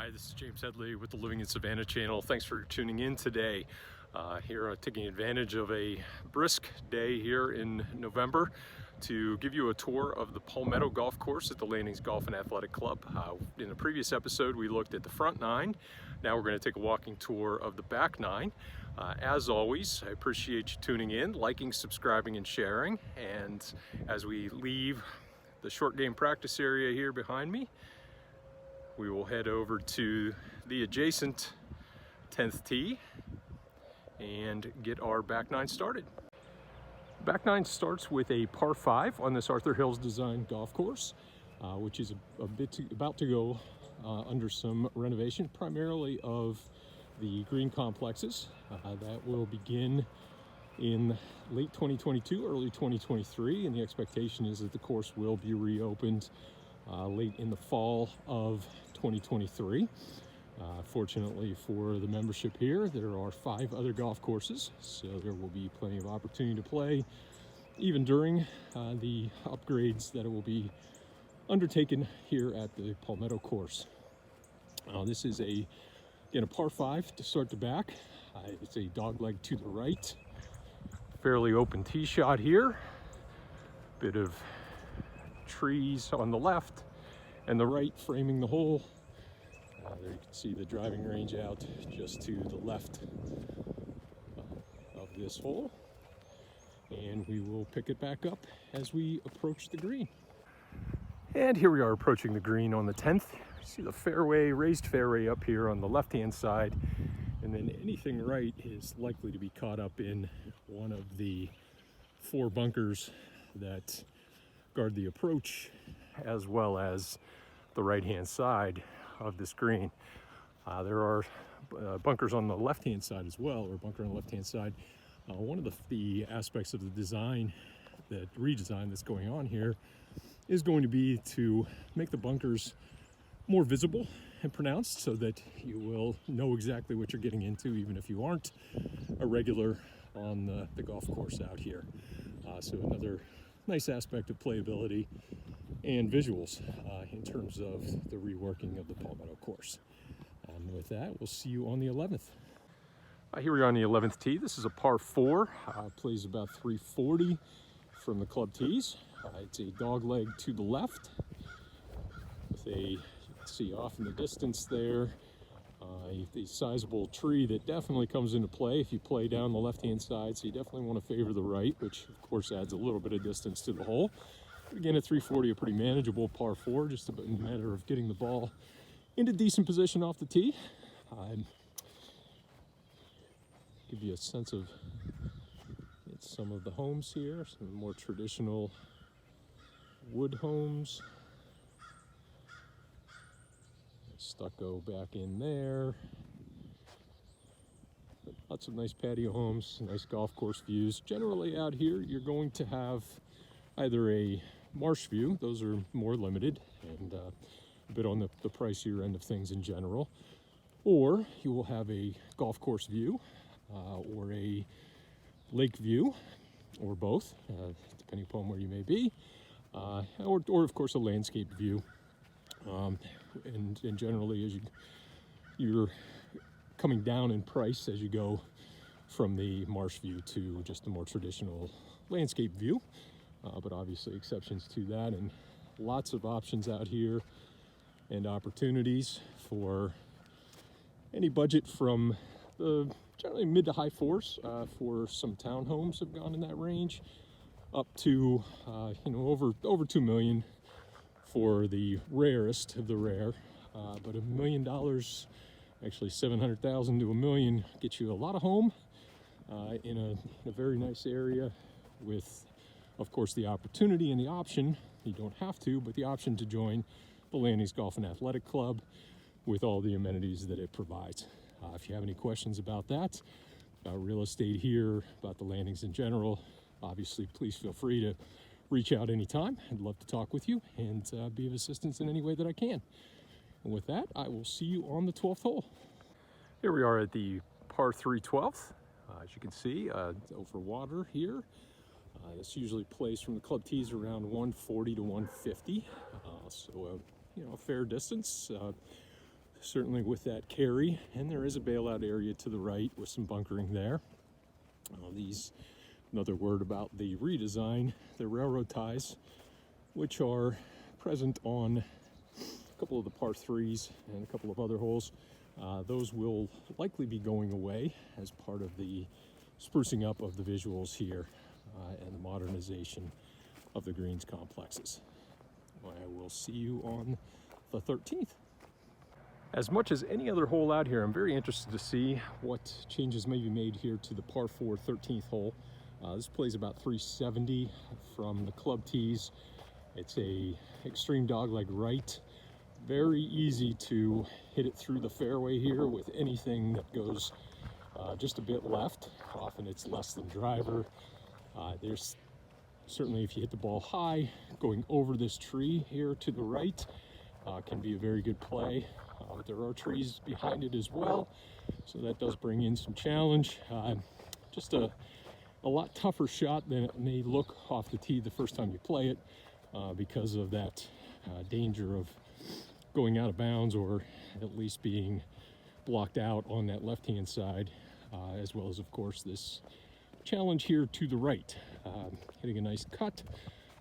Hi, this is James Headley with the Living in Savannah channel. Thanks for tuning in today. Here taking advantage of a brisk day here in November to give you a tour of the Palmetto golf course at the Landings Golf and Athletic Club. In the previous episode we looked at the front nine. Now we're going to take a walking tour of the back nine. As always, I appreciate you tuning in, liking, subscribing, and sharing. And as we leave the short game practice area here behind me, we will head over to the adjacent 10th tee and get our back nine started. Back nine starts with a par 5 on this Arthur Hills design golf course, which is about to go under some renovation, primarily of the green complexes. That will begin in late 2022, early 2023, and the expectation is that the course will be reopened late in the fall of 2023. Fortunately for the membership here, there are 5 other golf courses, so there will be plenty of opportunity to play even during the upgrades that will be undertaken here at the Palmetto course. This is a par 5 to start the back. It's a dog leg to the right, fairly open tee shot here, bit of trees on the left and the right framing the hole. There you can see the driving range out just to the left of this hole, and we will pick it back up as we approach the green. And here we are approaching the green on the 10th. You see the fairway, raised fairway up here on the left hand side, and then anything right is likely to be caught up in one of the 4 bunkers that guard the approach, as well as the right hand side of this green. There are bunkers on the left hand side as well, or bunker on the left hand side. One of the aspects of the design, that redesign that's going on here, is going to be to make the bunkers more visible and pronounced, so that you will know exactly what you're getting into, even if you aren't a regular on the golf course out here. So another nice aspect of playability and visuals in terms of the reworking of the Palmetto course. And with that, we'll see you on the 11th. Here we are on the 11th tee. This is a par 4. Plays about 340 from the club tees. It's a dog leg to the left with a, you can see off in the distance there, a sizable tree that definitely comes into play if you play down the left-hand side. So you definitely want to favor the right, which of course adds a little bit of distance to the hole. Again, at 340, a pretty manageable par 4, just a matter of getting the ball into decent position off the tee. Give you a sense of some of the homes here, some more traditional wood homes. Stucco back in there. Lots of nice patio homes, nice golf course views. Generally out here, you're going to have either a marsh view, those are more limited and a bit on the pricier end of things in general, or you will have a golf course view or a lake view, or both, depending upon where you may be, or of course a landscape view. And generally, as you're coming down in price as you go from the marsh view to just the more traditional landscape view, but obviously exceptions to that, and lots of options out here and opportunities for any budget, from the generally mid to high 4s for some townhomes have gone in that range, up to over $2 million for the rarest of the rare, but $1 million, actually $700,000 to $1 million, gets you a lot of home in a very nice area, with of course the opportunity and the option, you don't have to, but the option to join the Landings Golf and Athletic Club with all the amenities that it provides. If you have any questions about that, about real estate here, about the Landings in general, obviously please feel free to reach out anytime. I'd love to talk with you and be of assistance in any way that I can. And with that, I will see you on the 12th hole. Here we are at the par 3 12th. As you can see, it's over water here. This usually plays from the club tees around 140 to 150, so a fair distance. certainly with that carry, and there is a bailout area to the right with some bunkering there. Another word about the redesign, the railroad ties, which are present on a couple of the par 3s and a couple of other holes. Those will likely be going away as part of the sprucing up of the visuals here and the modernization of the greens complexes. I will see you on the 13th. As much as any other hole out here, I'm very interested to see what changes may be made here to the par 4 13th hole. This plays about 370 from the club tees. It's a extreme dogleg right. Very easy to hit it through the fairway here with anything that goes just a bit left. Often it's less than driver. There's certainly, if you hit the ball high, going over this tree here to the right can be a very good play. But there are trees behind it as well, so that does bring in some challenge. Just a lot tougher shot than it may look off the tee the first time you play it because of that danger of going out of bounds or at least being blocked out on that left-hand side, as well as, of course, this challenge here to the right. Hitting a nice cut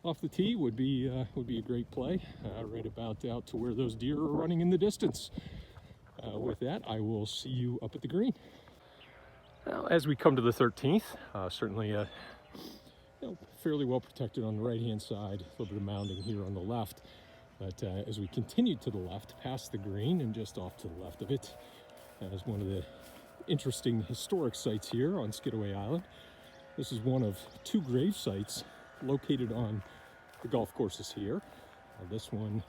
off the tee would be a great play, right about out to where those deer are running in the distance. With that, I will see you up at the green. Now, as we come to the 13th, certainly fairly well protected on the right-hand side, a little bit of mounding here on the left. But as we continue to the left, past the green and just off to the left of it, is one of the interesting historic sites here on Skidaway Island. This is one of 2 grave sites located on the golf courses here. This one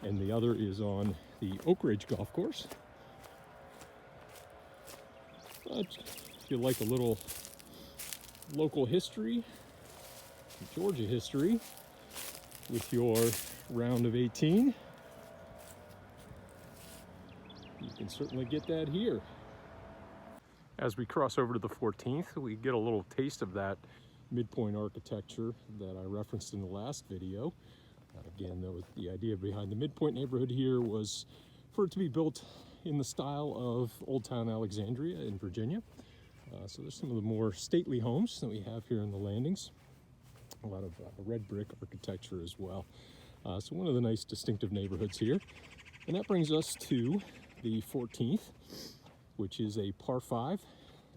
and the other is on the Oak Ridge Golf Course. But if you like a little local history, Georgia history, with your round of 18, you can certainly get that here. As we cross over to the 14th, we get a little taste of that midpoint architecture that I referenced in the last video. Again, the idea behind the midpoint neighborhood here was for it to be built in the style of Old Town Alexandria in Virginia. So there's some of the more stately homes that we have here in the landings. A lot of red brick architecture as well. So one of the nice distinctive neighborhoods here. And that brings us to the 14th, which is a par 5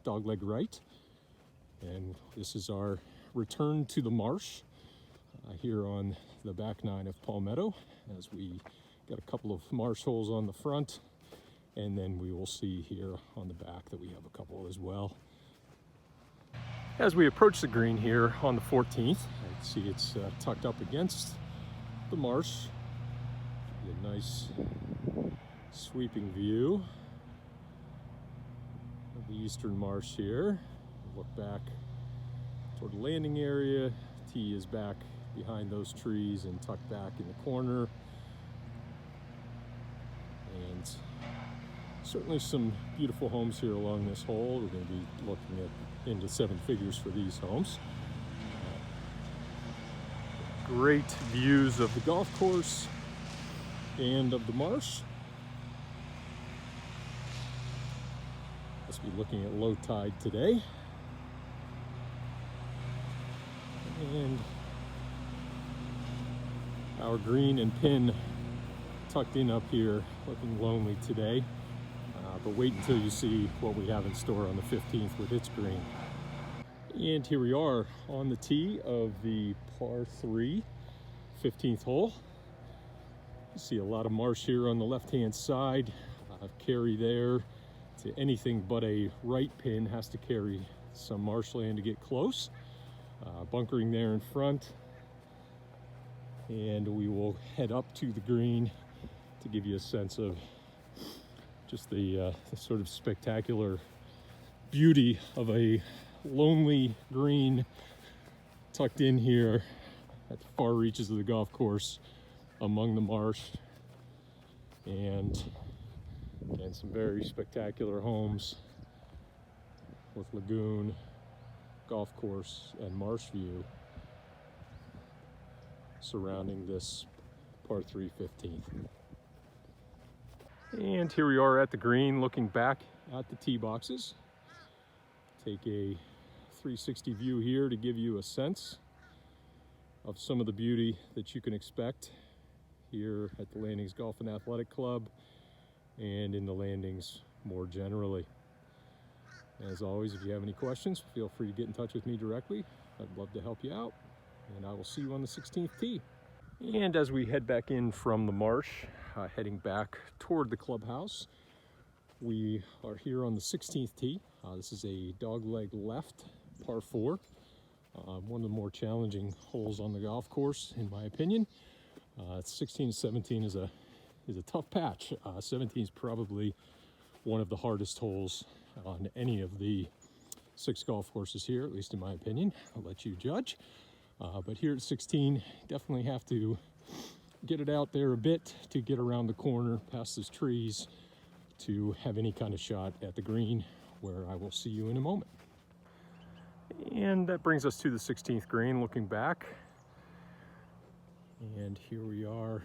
dogleg right. And this is our return to the marsh here on the back 9 of Palmetto, as we got a couple of marsh holes on the front, and then we will see here on the back that we have a couple as well. As we approach the green here on the 14th, you can see it's tucked up against the marsh. A nice sweeping view of the eastern marsh here. Look back toward the landing area. Tee is back behind those trees and tucked back in the corner. And certainly some beautiful homes here along this hole. We're going to be looking at into 7 figures for these homes. Great views of the golf course and of the marsh. Must be looking at low tide today. And our green and pin tucked in up here, looking lonely today. But wait until you see what we have in store on the 15th with its green. And here we are on the tee of the par 3 15th hole. You see a lot of marsh here on the left-hand side. Carry there to anything but a right pin has to carry some marshland to get close. Bunkering there in front. And we will head up to the green to give you a sense of just the sort of spectacular beauty of a lonely green tucked in here at the far reaches of the golf course among the marsh, and some very spectacular homes with lagoon, golf course, and marsh view surrounding this par 3 15th. And here we are at the green, looking back at the tee boxes. Take a 360 view here to give you a sense of some of the beauty that you can expect here at the Landings Golf and Athletic Club and in the Landings more generally. As always, if you have any questions, feel free to get in touch with me directly. I'd love to help you out, and I will see you on the 16th tee. And as we head back in from the marsh, heading back toward the clubhouse, we are here on the 16th tee. This is a dogleg left par 4, one of the more challenging holes on the golf course, in my opinion. 16 to 17 is a tough patch. 17 is probably one of the hardest holes on any of the 6 golf courses here, at least in my opinion. I'll let you judge. But here at 16, definitely have to get it out there a bit to get around the corner, past those trees, to have any kind of shot at the green, where I will see you in a moment. And that brings us to the 16th green, looking back. And here we are,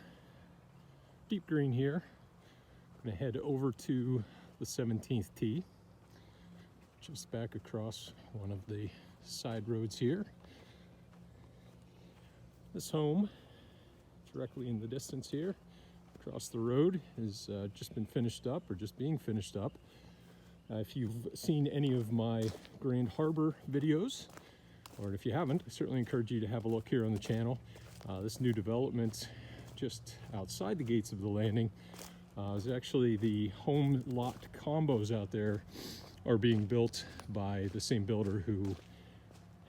deep green here. I'm gonna head over to the 17th tee, just back across one of the side roads here. This home, directly in the distance here, across the road, has just been finished up, or just being finished up. If you've seen any of my Grand Harbor videos, or if you haven't, I certainly encourage you to have a look here on the channel. This new development just outside the gates of the Landing is actually the home lot combos out there are being built by the same builder who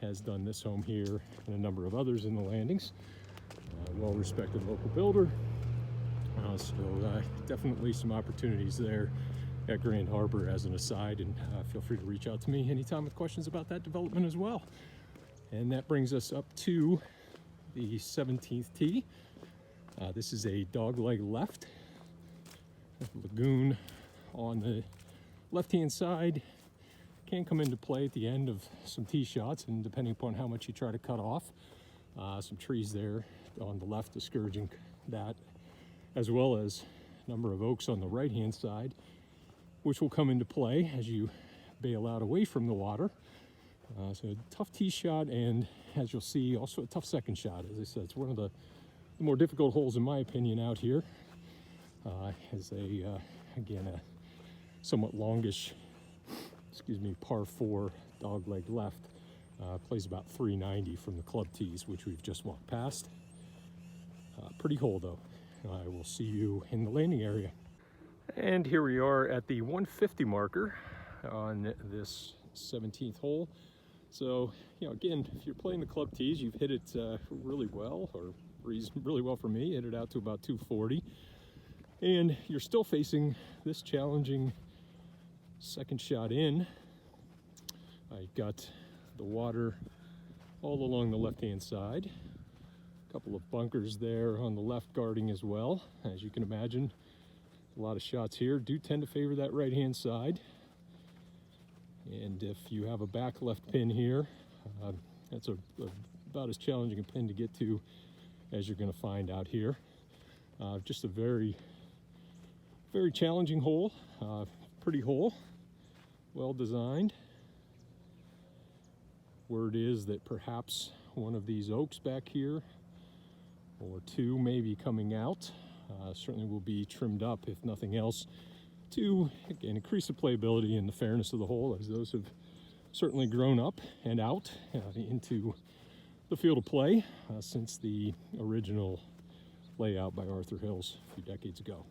has done this home here and a number of others in the Landings. Well-respected local builder. So definitely some opportunities there at Grand Harbor as an aside, and feel free to reach out to me anytime with questions about that development as well. And that brings us up to the 17th tee. This is a dogleg left. Lagoon on the left-hand side can come into play at the end of some tee shots, and depending upon how much you try to cut off. Some trees there on the left discouraging that, as well as a number of oaks on the right-hand side, which will come into play as you bail out away from the water. So a tough tee shot, and as you'll see, also a tough second shot. As I said, it's one of the more difficult holes in my opinion out here. As again, a somewhat longish, par 4 dogleg left. Plays about 390 from the club tees, which we've just walked past. Pretty hole though. I will see you in the landing area. And here we are at the 150 marker on this 17th hole. So, again, if you're playing the club tees, you've hit it really well, or really well for me, hit it out to about 240. And you're still facing this challenging second shot in. I got the water all along the left-hand side. A couple of bunkers there on the left guarding as well. As you can imagine, a lot of shots here do tend to favor that right-hand side. And if you have a back left pin here, that's about as challenging a pin to get to as you're going to find out here. Just a very, very challenging hole, pretty hole, well designed. Word is that perhaps one of these oaks back here, or two, may be coming out. Certainly will be trimmed up, if nothing else, to again increase the playability and the fairness of the hole, as those have certainly grown up and out into the field of play since the original layout by Arthur Hills a few decades ago.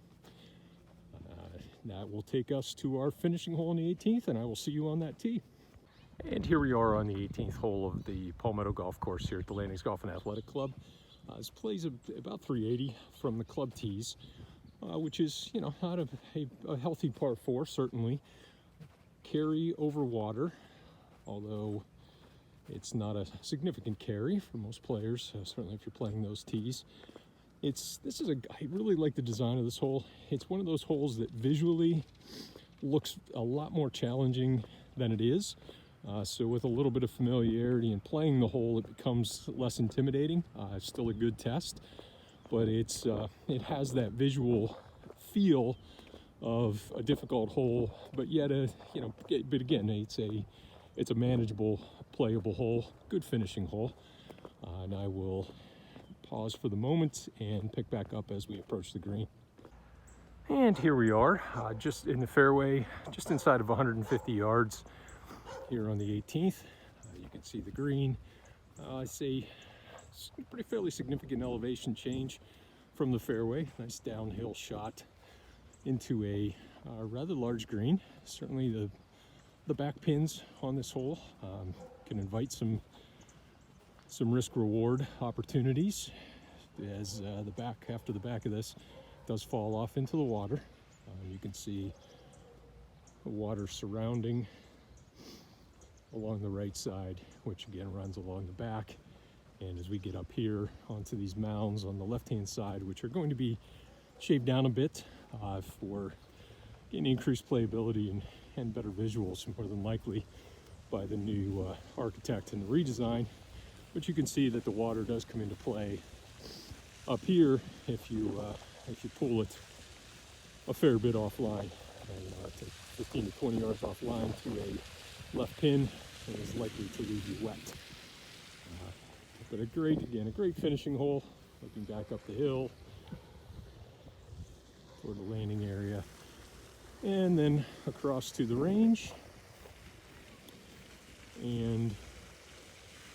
That will take us to our finishing hole on the 18th, and I will see you on that tee. And here we are on the 18th hole of the Palmetto golf course here at the Landings Golf and Athletic Club. This plays about 380 from the club tees, which is, not a healthy par 4, certainly. Carry over water, although it's not a significant carry for most players, certainly if you're playing those tees. I really like the design of this hole. It's one of those holes that visually looks a lot more challenging than it is. So with a little bit of familiarity in playing the hole, it becomes less intimidating. It's still a good test, but it has that visual feel of a difficult hole, but yet but again, it's a manageable, playable hole, good finishing hole. And I will pause for the moment and pick back up as we approach the green. And here we are, just in the fairway, just inside of 150 yards here on the 18th. You can see the green. I say it's a pretty fairly significant elevation change from the fairway. Nice downhill shot into a rather large green. Certainly the back pins on this hole can invite some risk reward opportunities, as after the back of this does fall off into the water. You can see the water surrounding along the right side, which again runs along the back. And as we get up here onto these mounds on the left-hand side, which are going to be shaved down a bit for getting increased playability and better visuals, more than likely, by the new architect and the redesign. But you can see that the water does come into play up here if you pull it a fair bit offline, and take 15 to 20 yards offline to a left pin, and is likely to leave you wet. But a great finishing hole. Looking back up the hill toward the landing area, and then across to the range and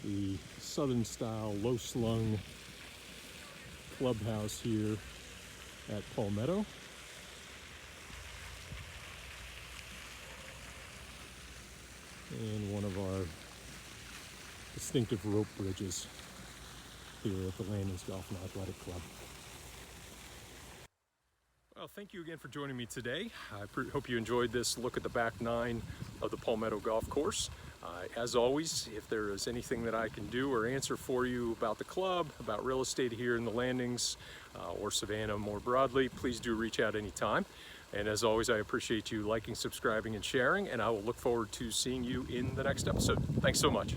the southern style low slung clubhouse here at Palmetto. And one of our distinctive rope bridges here at the Landings Golf and Athletic Club. Well, thank you again for joining me today. I hope you enjoyed this look at the back nine of the Palmetto Golf Course. As always, if there is anything that I can do or answer for you about the club, about real estate here in the Landings, or Savannah more broadly, please do reach out anytime. And as always, I appreciate you liking, subscribing, and sharing, and I will look forward to seeing you in the next episode. Thanks so much.